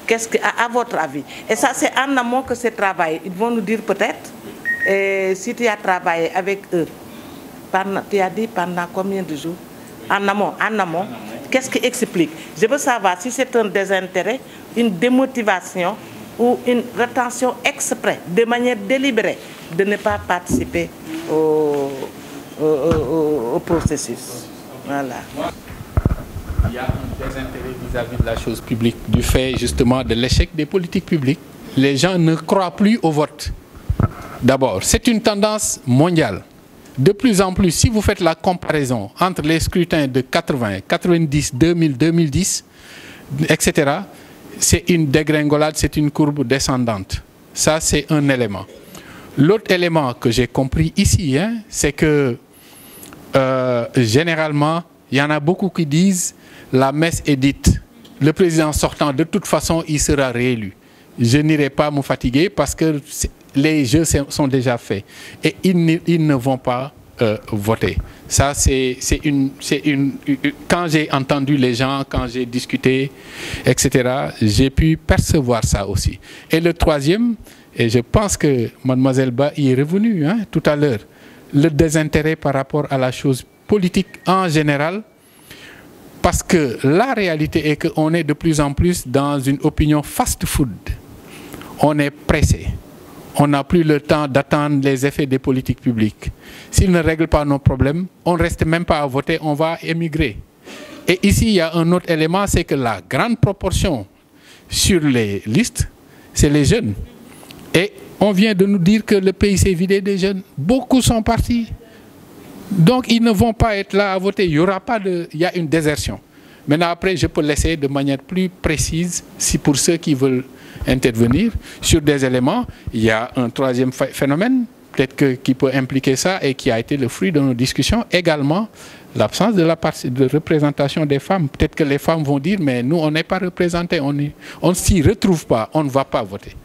Qu'est-ce que, à votre avis? Et ça, c'est en amont que c'est travaillé. Ils vont nous dire peut-être, si tu as travaillé avec eux, tu as dit pendant combien de jours? En amont, qu'est-ce qui explique? Je veux savoir si c'est un désintérêt, une démotivation ou une rétention exprès, de manière délibérée, de ne pas participer au processus. Voilà. Il y a un désintérêt vis-à-vis de la chose publique, du fait justement de l'échec des politiques publiques. Les gens ne croient plus au vote. D'abord, c'est une tendance mondiale. De plus en plus, si vous faites la comparaison entre les scrutins de 80, 90, 2000, 2010, etc., c'est une dégringolade, c'est une courbe descendante. Ça, c'est un élément. L'autre élément que j'ai compris ici, hein, c'est que généralement, il y en a beaucoup qui disent la messe est dite. Le président sortant, de toute façon, il sera réélu. Je n'irai pas me fatiguer parce que les jeux sont déjà faits. Et ils ne vont pas voter. Ça, quand j'ai entendu les gens, quand j'ai discuté, etc., j'ai pu percevoir ça aussi. Et le troisième, et je pense que Mademoiselle Ba y est revenue hein, tout à l'heure, le désintérêt par rapport à la chose politique en général, parce que la réalité est qu'on est de plus en plus dans une opinion fast-food. On est pressé. On n'a plus le temps d'attendre les effets des politiques publiques. S'ils ne règlent pas nos problèmes, on ne reste même pas à voter, on va émigrer. Et ici, il y a un autre élément, c'est que la grande proportion sur les listes, c'est les jeunes. Et on vient de nous dire que le pays s'est vidé des jeunes. Beaucoup sont partis. Donc, ils ne vont pas être là à voter. Il y a une désertion. Maintenant, après, je peux laisser de manière plus précise, si pour ceux qui veulent intervenir sur des éléments. Il y a un troisième phénomène, peut-être qui peut impliquer ça et qui a été le fruit de nos discussions, également l'absence de représentation des femmes. Peut-être que les femmes vont dire, mais nous, on n'est pas représentés, on ne s'y retrouve pas, on ne va pas voter.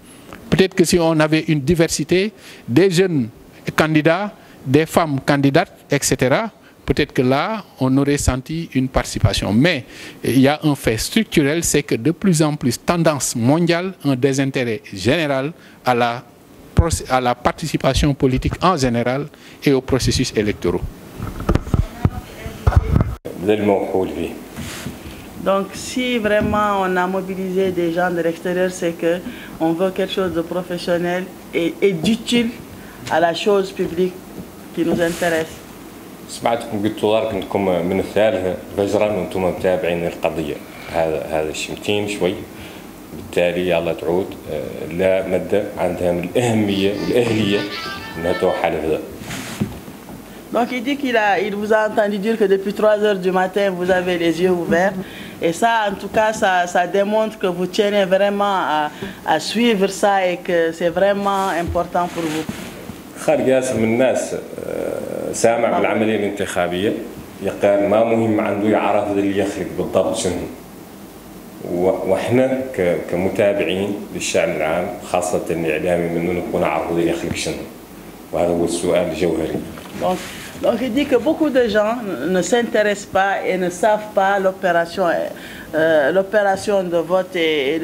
Peut-être que si on avait une diversité, des jeunes candidats, des femmes candidates, etc., peut-être que là, on aurait senti une participation. Mais il y a un fait structurel, c'est que de plus en plus, tendance mondiale, un désintérêt général à la participation politique en général et aux processus électoraux. Donc si vraiment on a mobilisé des gens de l'extérieur, c'est qu'on veut quelque chose de professionnel et d'utile à la chose publique qui nous intéresse. سمعتكم قلتوا دارك انكم من الثالث فجرا وانتم متابعين القضيه هذا الشمتين شوي بالتالي الله تعود لا ماده عندها من الاهميه والاهليه انها توحى لهذا. Donc il dit il vous a entendu dire que depuis 3 h du matin vous avez les yeux ouverts Et ça, en tout cas, ça démontre que vous tenez vraiment à suivre ça et que c'est vraiment important pour vous. خالد ياسر من الناس سامع بالعملية الانتخابية يقال ما مهم عنده يعرف اللي يخلق بالضبط شنو. واحنا كمتابعين للشأن العام خاصة الإعلامي منه نكون عارف اللي يخلق شنو. وهذا هو السؤال الجوهري. Donc il dit que beaucoup de gens ne s'intéressent pas et ne savent pas l'opération de vote et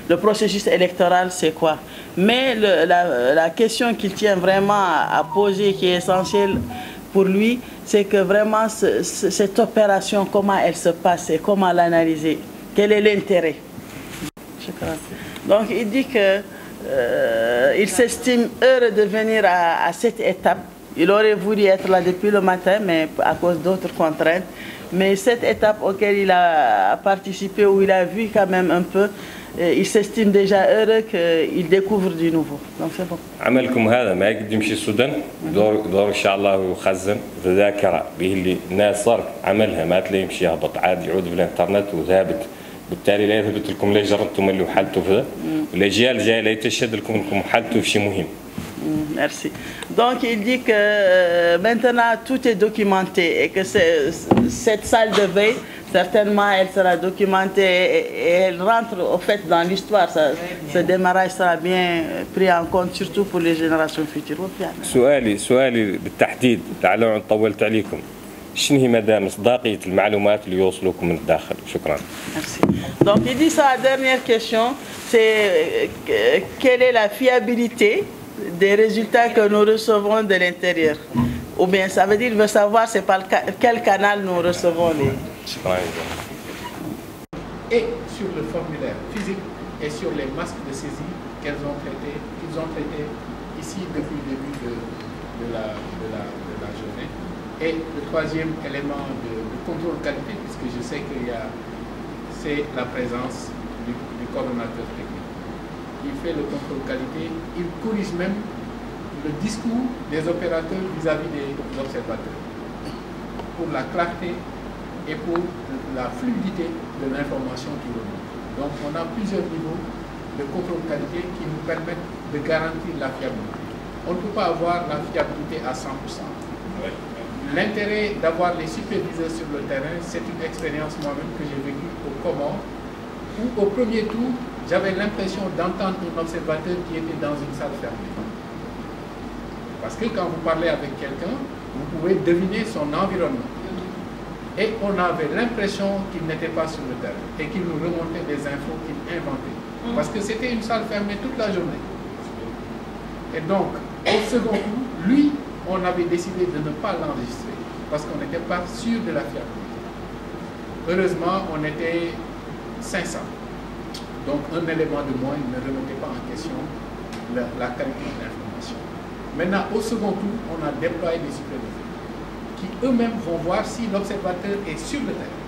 le processus électoral c'est quoi. Mais la question qu'il tient vraiment à poser, qui est essentielle pour lui, c'est que vraiment cette opération, comment elle se passe et comment l'analyser. Quel est l'intérêt? Donc il dit que il s'estime heureux de venir à cette étape. Il aurait voulu être là depuis le matin, mais à cause d'autres contraintes. Mais cette étape auquel il a participé, où il a vu quand même un peu, il s'estime déjà heureux qu'il découvre du nouveau. Donc c'est bon. عملكم هذا ما يقدر يمشي السودان دور إن شاء الله يخزن في ذاكرة به اللي الناس صار عملها ما تلاقي يمشي يهبط عادي يعود في الإنترنت وثابت. بالتالي لا يثبت لكم لا جربتم اللي وحلتوا في ذا والأجيال الجاية لا يتشهد لكم أنكم حلتوا في شيء مهم. Merci. Donc il dit que maintenant tout est documenté et que cette salle de veille, certainement elle sera documentée et elle rentre au fait dans l'histoire. Ce démarrage sera bien pris en compte, surtout pour les générations futures. سؤالي بالتحديد لعل طولت عليكم. شنو هي مدى مصداقية المعلومات اللي يوصلوكم من الداخل؟ شكرا. Merci. Donc il dit sa dernière question, c'est quelle est la fiabilité des résultats que nous recevons de l'intérieur? Ou bien ça veut dire, il veut savoir c'est par quel canal nous recevons les... Et sur le formulaire physique et sur les masques de saisie qu'ils ont traités ici depuis le début de la journée. Et le troisième élément de contrôle qualité, puisque je sais c'est la présence du coordonnateur technique. Il fait le contrôle qualité, il corrige même le discours des opérateurs vis-à-vis des observateurs pour la clarté et pour la fluidité de l'information qui remonte. Donc on a plusieurs niveaux de contrôle qualité qui nous permettent de garantir la fiabilité. On ne peut pas avoir la fiabilité à 100%. L'intérêt d'avoir les superviseurs sur le terrain, c'est une expérience moi-même que j'ai vécue au Comores, où au premier tour, j'avais l'impression d'entendre un observateur qui était dans une salle fermée. Parce que quand vous parlez avec quelqu'un, vous pouvez deviner son environnement. Et on avait l'impression qu'il n'était pas sur le terrain et qu'il nous remontait des infos qu'il inventait. Parce que c'était une salle fermée toute la journée. Et donc, au second tour, lui, on avait décidé de ne pas l'enregistrer parce qu'on n'était pas sûr de la fiabilité. Heureusement, on était 500. Donc un élément de moins ne remettait pas en question la qualité de l'information. Maintenant, au second tour, on a déployé des superviseurs qui eux-mêmes vont voir si l'observateur est sur le terrain.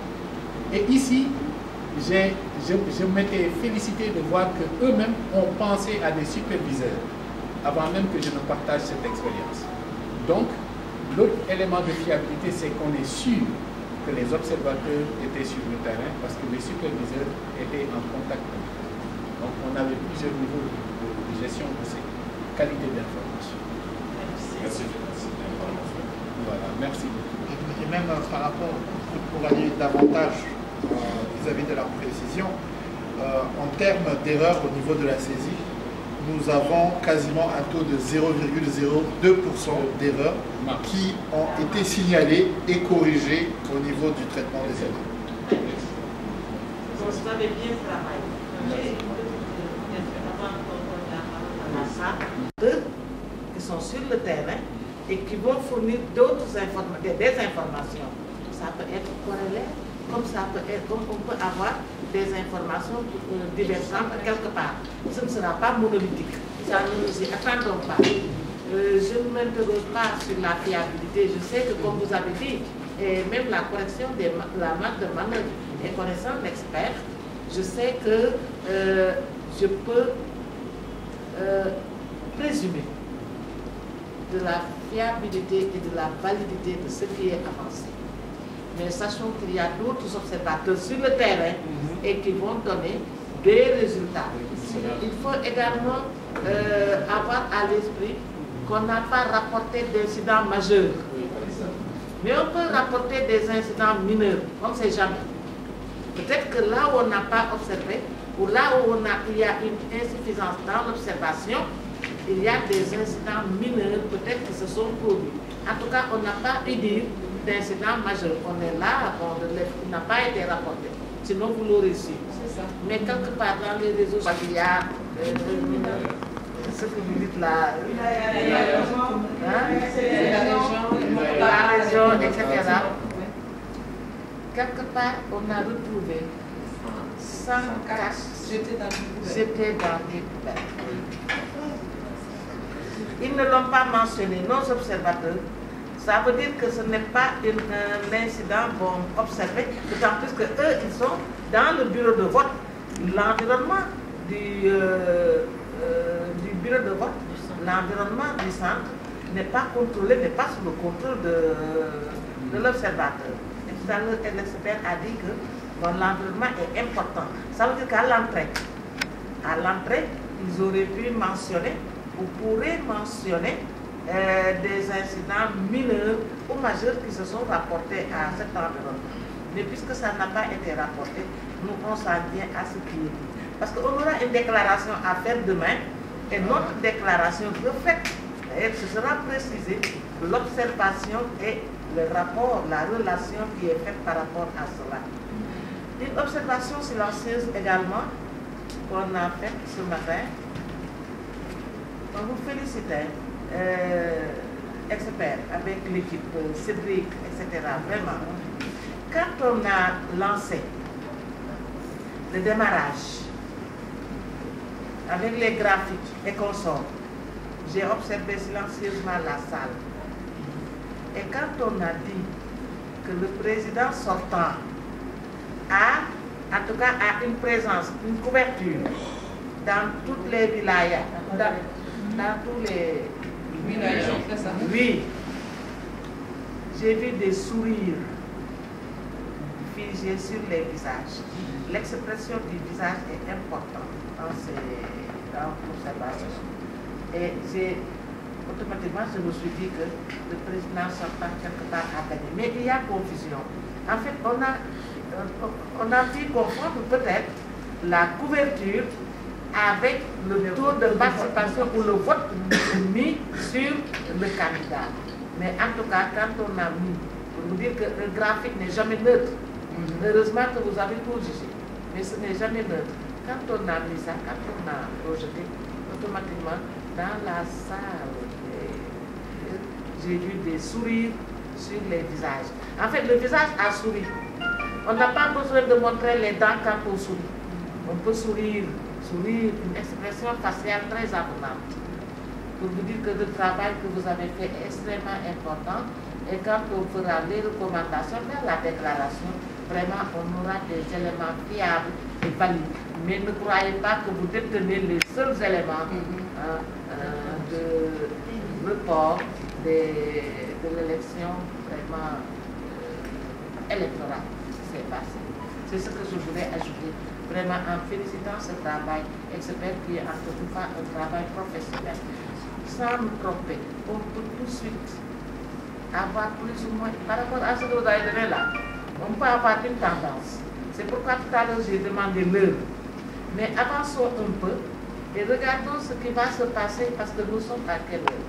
Et ici, je m'étais félicité de voir qu'eux-mêmes ont pensé à des superviseurs avant même que je ne partage cette expérience. Donc, l'autre élément de fiabilité, c'est qu'on est sûr que les observateurs étaient sur le terrain parce que les superviseurs étaient en contact avec eux. Donc, on avait plusieurs niveaux de gestion de ces qualités d'information. Merci. Voilà, merci. Et même par rapport, pour aller davantage vis-à-vis de la précision, en termes d'erreur au niveau de la saisie, nous avons quasiment un taux de 0,02% d'erreurs qui ont été signalées et corrigées au niveau du traitement des erreurs. Vous avez bien travaillé. Qui sont sur le terrain et qui vont fournir d'autres informations, des informations. Ça peut être corrélé, comme ça peut être, comme on peut avoir des informations divergentes quelque part. Ce ne sera pas monolithique. Ça ne nous y attendons pas. Je ne m'interroge pas sur la fiabilité. Je sais que, comme vous avez dit, et même la correction de la marque de manœuvre, et connaissant l'expert, je sais que je peux présumer de la fiabilité et de la validité de ce qui est avancé. mais sachons qu'il y a d'autres observateurs sur le terrain et qui vont donner des résultats. Il faut également avoir à l'esprit qu'on n'a pas rapporté d'incidents majeurs. Mais on peut rapporter des incidents mineurs, on ne sait jamais. Peut-être que là où on n'a pas observé, ou là où il y a une insuffisance dans l'observation, il y a des incidents mineurs, peut-être qui se sont produits. En tout cas, on n'a pas eu d'incidents majeurs. On est là, il n'a pas été rapporté. Sinon, vous l'aurez su. Mais quelque part dans les réseaux, il y a ce que vous dites là, la région, etc. Quelque part, on a retrouvé 104 jetés dans des poubelles. Ils ne l'ont pas mentionné, nos observateurs. Ça veut dire que ce n'est pas un incident observé, d'autant plus qu'eux, ils sont dans le bureau de vote. L'environnement du bureau de vote, l'environnement du centre n'est pas contrôlé, n'est pas sous le contrôle de l'observateur. Et tout à l'heure, l'expert a dit que l'environnement est important. Ça veut dire qu'à l'entrée, ils auraient pu mentionner ou pourraient mentionner des incidents mineurs ou majeurs qui se sont rapportés à cet environnement. Mais puisque ça n'a pas été rapporté, nous on s'en tient à ce qui est dit. Parce qu'on aura une déclaration à faire demain et notre déclaration reflète, et ce sera précisé, l'observation et le rapport, la relation qui est faite par rapport à cela. Une observation silencieuse également qu'on a faite ce matin. On vous félicite, experts, avec l'équipe, Cédric, etc. Vraiment. Quand on a lancé le démarrage avec les graphiques et consorts, j'ai observé silencieusement la salle. Et quand on a dit que le président sortant en tout cas, a une présence, une couverture dans toutes les vilayas, dans tous les villages, oui, j'ai vu des sourires figés sur les visages. L'expression du visage est importante dans l'observation. Et automatiquement, je me suis dit que le président sortant quelque part a gagné. Mais il y a confusion. En fait, on a pu confondre peut-être la couverture avec le taux de participation ou le vote mis sur le candidat. Mais en tout cas, quand on a mis, pour vous dire que le graphique n'est jamais neutre, heureusement que vous avez tout jugé, mais ce n'est jamais neutre. Quand on a mis ça, quand on a projeté, automatiquement, dans la salle, j'ai vu des sourires sur les visages. En fait, le visage a souri. On n'a pas besoin de montrer les dents quand on sourit. On peut sourire, une expression faciale très abondante. Pour vous dire que le travail que vous avez fait est extrêmement important. Et quand on fera les recommandations dans la déclaration, vraiment on aura des éléments fiables et valides. Mais ne croyez pas que vous détenez les seuls éléments de report de l'élection vraiment électorale. C'est passé. C'est ce que je voulais ajouter, vraiment en félicitant ce travail expert qui est encore une fois un travail professionnel. Sans me tromper, on peut tout de suite avoir plus ou moins, par rapport à ce que vous avez donné là, on peut avoir une tendance. C'est pourquoi tout à l'heure j'ai demandé l'heure. Mais avançons un peu et regardons ce qui va se passer parce que nous sommes à quelle heure?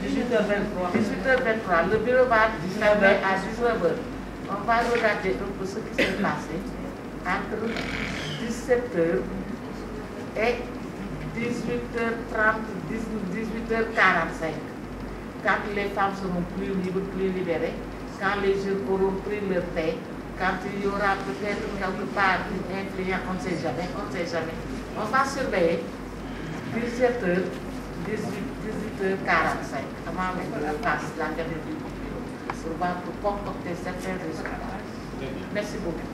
18h23. 18h23. Le bureau va fermer à 19h. On va regarder un peu ce qui s'est passé entre 17h et 18h30, 18h45. Quand les femmes seront plus libres, plus libérées, quand les jeunes auront pris leur thé, quand il y aura peut-être quelque part une influence, on ne sait jamais, on ne sait jamais. On va surveiller 17h, 18h45, avant la passe, la dernière du bureau, pour concocter certains résultats. Merci beaucoup.